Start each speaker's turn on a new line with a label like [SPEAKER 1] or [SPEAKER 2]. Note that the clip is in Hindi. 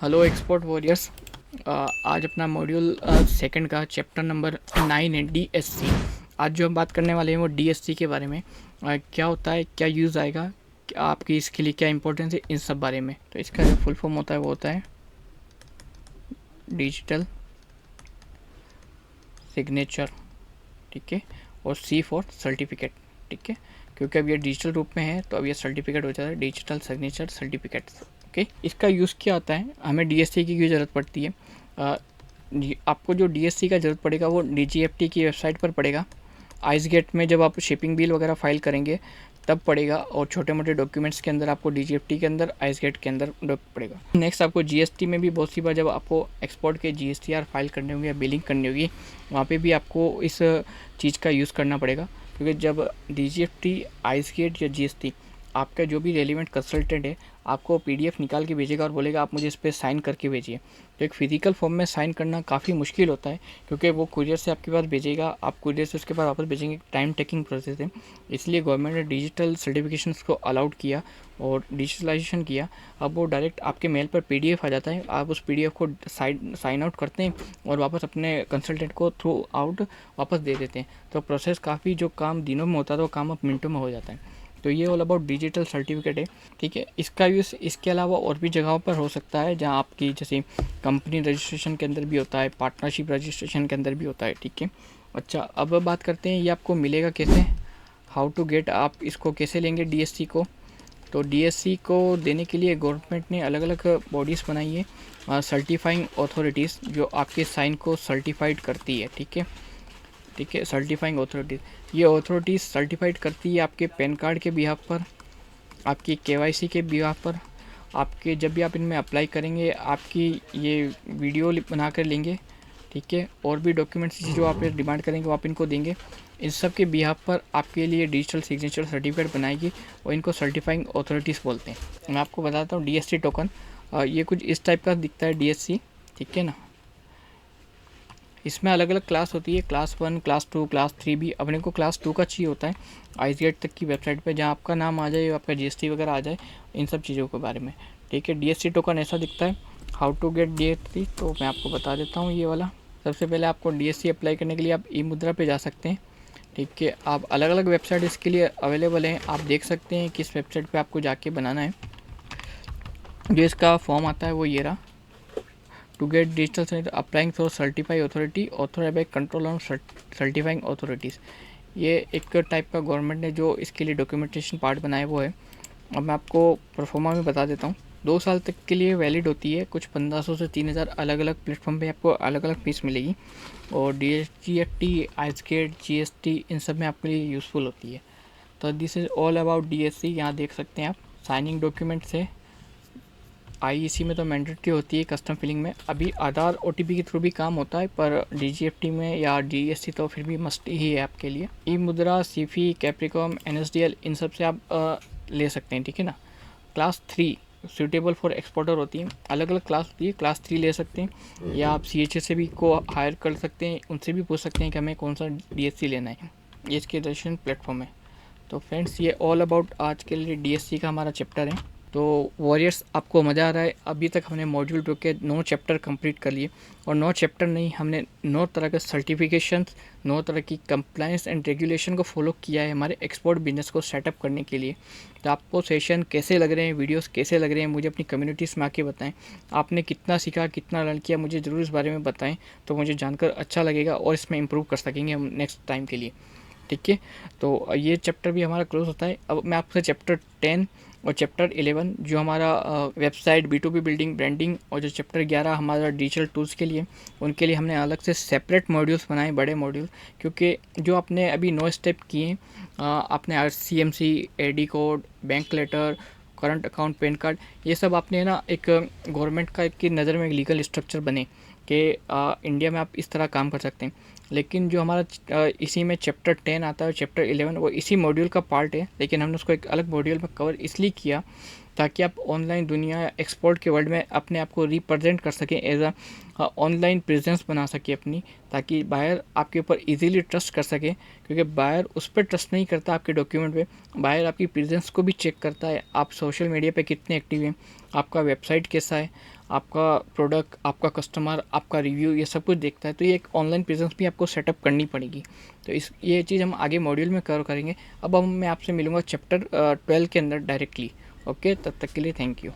[SPEAKER 1] Hello export warriors. आज अपना मॉड्यूल सेकंड का चैप्टर नंबर 9 है डीएससी। आज जो हम बात करने वाले हैं वो डीएससी के बारे में। क्या होता है, क्या यूज़ आएगा, क्या आपकी इसके लिए क्या इंपॉर्टेंस है, इन सब बारे में। तो इसका जो फुल फॉर्म होता है वो होता है डिजिटल सिग्नेचर, ठीक है, और सी फॉर सर्टिफिकेट, ठीक है, क्योंकि अब ये डिजिटल रूप में है तो अब ये सर्टिफिकेट हो जाता है डिजिटल सिग्नेचर सर्टिफिकेट। ओके, इसका यूज़ क्या होता है, हमें डीएससी की क्यों ज़रूरत पड़ती है। आपको जो डीएससी का ज़रूरत पड़ेगा वो डीजीएफटी की वेबसाइट पर पड़ेगा। आइसगेट में जब आप शिपिंग बिल वगैरह फाइल करेंगे तब पड़ेगा, और छोटे मोटे डॉक्यूमेंट्स के अंदर आपको डीजीएफटी के अंदर आइसगेट के अंदर पड़ेगा। नेक्स्ट आपको जीएसटी में भी बहुत सी बार जब आपको एक्सपोर्ट के जीएसटीआर फाइल करने होंगे या बिलिंग करनी होगी, वहाँ पे भी आपको इस चीज़ का यूज़ करना पड़ेगा, क्योंकि जब डीजीएफटी, आइसगेट या जीएसटी, आपका जो भी रेलिवेंट कंसल्टेंट है आपको पीडीएफ निकाल के भेजेगा और बोलेगा आप मुझे इस पर साइन करके भेजिए। तो एक फिजिकल फॉर्म में साइन करना काफ़ी मुश्किल होता है, क्योंकि वो कुरियर से आपके पास भेजेगा, आप कुरियर से उसके बाद वापस भेजेंगे, टाइम टेकिंग प्रोसेस है। इसलिए गवर्नमेंट ने डिजिटल सर्टिफिकेशंस को अलाउड किया और डिजिटलाइजेशन किया। अब वो डायरेक्ट आपके मेल पर पीडीएफ आ जाता है, आप उस पीडीएफ को साइन आउट करते हैं और वापस अपने कंसल्टेंट को थ्रू आउट वापस दे देते हैं। तो प्रोसेस काफ़ी, जो काम दिनों में होता था वो काम अब मिनटों में हो जाता है। तो ये ऑल अबाउट डिजिटल सर्टिफिकेट है, ठीक है। इसका यूज़ इसके अलावा और भी जगहों पर हो सकता है, जहाँ आपकी जैसे कंपनी रजिस्ट्रेशन के अंदर भी होता है, पार्टनरशिप रजिस्ट्रेशन के अंदर भी होता है, ठीक है। अच्छा, अब बात करते हैं ये आपको मिलेगा कैसे, हाउ टू गेट, आप इसको कैसे लेंगे डीएससी को। तो डीएससी को देने के लिए गवर्नमेंट ने अलग अलग बॉडीज़ बनाई है, सर्टिफाइंग अथॉरिटीज़, जो आपके साइन को सर्टिफाइड करती है, ठीक है, ठीक है। सर्टिफाइंग अथॉरिटीज़, ये अथॉरिटीज़ सर्टिफाइड करती है आपके पैन कार्ड के बिहाफ पर, आपकी केवाईसी के बिहाफ पर, आपके जब भी आप इनमें अप्लाई करेंगे आपकी ये वीडियो बना कर लेंगे, ठीक है, और भी डॉक्यूमेंट्स जो आप डिमांड करेंगे वो आप इनको देंगे। इन सब के बिहाफ पर आपके लिए डिजिटल सिग्नेचर सर्टिफिकेट बनाएगी और इनको सर्टिफाइंग अथॉरिटीज़ बोलते हैं। मैं आपको बताता हूँ डीएससी टोकन, ये कुछ इस टाइप का दिखता है डीएससी, ठीक है ना। इसमें अलग अलग क्लास होती है, क्लास 1, क्लास 2, क्लास 3 भी। अपने को क्लास 2 का चाहिए होता है आइसगेट तक की वेबसाइट पे, जहाँ आपका नाम आ जाए, आपका जीएसटी वगैरह आ जाए, इन सब चीज़ों के बारे में, ठीक है। डीएसटी टोकन ऐसा दिखता है। हाउ टू गेट डीएसटी, तो मैं आपको बता देता हूँ ये वाला। सबसे पहले आपको डीएसटी अप्लाई करने के लिए आप ई मुद्रा पर जा सकते हैं, ठीक है। आप अलग अलग वेबसाइट इसके लिए अवेलेबल हैं, आप देख सकते हैं किस वेबसाइट पर आपको जाके बनाना है। जो इसका फॉर्म आता है वो ये रहा, to get digital applying through certified authority authorise by control on certifying authorities. ये एक टाइप का गवर्नमेंट ने जो इसके लिए डॉक्यूमेंटेशन पार्ट बनाया वो है। अब मैं आपको परफॉर्मा में बता देता हूँ। 2 साल तक के लिए वैलिड होती है, कुछ 1500 से 3000 अलग अलग प्लेटफॉर्म पे आपको अलग अलग फीस मिलेगी, और डीएसटी, आइसगेट, जीएसटी, इन सब में आपके लिए यूज़फुल होती है। तो this is all about DSC. यहाँ देख सकते हैं आप साइनिंग डॉक्यूमेंट से, आईईसी में तो मैंडेटरी होती है, कस्टम फिलिंग में अभी आधार ओटीपी के थ्रू भी काम होता है, पर डीजीएफटी में या डीएससी तो फिर भी मस्ट ही है आपके लिए। ई मुद्रा, सीफी, कैप्रिकॉम, एनएसडीएल, इन सब से आप ले सकते हैं, ठीक है ना। क्लास 3 सूटेबल फॉर एक्सपोर्टर होती है, अलग अलग क्लास होती है, क्लास 3 ले सकते हैं, या आप सीएचए से भी को हायर कर सकते हैं, उनसे भी पूछ सकते हैं कि हमें कौन सा डीएससी लेना है। ये इसके रजिस्ट्रेशन प्लेटफॉर्म है। तो फ्रेंड्स, ये ऑल अबाउट आज के लिए डीएससी का हमारा चैप्टर है। तो वॉरियर्स, आपको मज़ा आ रहा है। अभी तक हमने मॉड्यूल 2 के 9 चैप्टर कंप्लीट कर लिए, और 9 चैप्टर नहीं, हमने 9 तरह के सर्टिफिकेशंस, 9 तरह की कंप्लायंस एंड रेगुलेशन को फॉलो किया है हमारे एक्सपोर्ट बिजनेस को सेटअप करने के लिए। तो आपको सेशन कैसे लग रहे हैं, वीडियोस कैसे लग रहे हैं, मुझे अपनी कम्युनिटीज़ में आके बताएं। आपने कितना सीखा, कितना लर्न किया, मुझे ज़रूर इस बारे में बताएं, तो मुझे जानकर अच्छा लगेगा और इसमें इम्प्रूव कर सकेंगे हम नेक्स्ट टाइम के लिए, ठीक है। तो ये चैप्टर भी हमारा क्लोज होता है। अब मैं आपसे चैप्टर 10 और चैप्टर 11 जो हमारा वेबसाइट B2B बिल्डिंग ब्रांडिंग, और जो चैप्टर 11 हमारा डिजिटल टूल्स के लिए, उनके लिए हमने अलग से सेपरेट मॉड्यूल्स बनाए, बड़े मॉड्यूल, क्योंकि जो आपने अभी 9 स्टेप किए, आपने RCMC, AD code, bank letter, current account, PAN card, ये सब आपने ना एक गवर्नमेंट का की नज़र में एक लीगल स्ट्रक्चर बने कि इंडिया में आप इस तरह काम कर सकते हैं। लेकिन जो हमारा इसी में चैप्टर 10 आता है, चैप्टर 11, वो इसी मॉड्यूल का पार्ट है, लेकिन हमने उसको एक अलग मॉड्यूल में कवर इसलिए किया ताकि आप ऑनलाइन दुनिया, एक्सपोर्ट के वर्ल्ड में अपने आप को रिप्रेजेंट कर सकें, एज अ ऑनलाइन प्रेजेंस बना सके अपनी, ताकि बायर आपके ऊपर इजीली ट्रस्ट कर सके, क्योंकि बायर उस पर ट्रस्ट नहीं करता आपके डॉक्यूमेंट पे, बायर आपकी प्रेजेंस को भी चेक करता है, आप सोशल मीडिया पे कितने एक्टिव हैं, आपका वेबसाइट कैसा है, आपका प्रोडक्ट, आपका कस्टमर, आपका रिव्यू, ये सब कुछ देखता है। तो ये एक ऑनलाइन प्रेजेंस भी आपको सेटअप करनी पड़ेगी। तो ये चीज़ हम आगे मॉड्यूल में कवर करेंगे। अब मैं आपसे मिलूँगा चैप्टर 12 के अंदर डायरेक्टली। ओके, तब तक के लिए थैंक यू।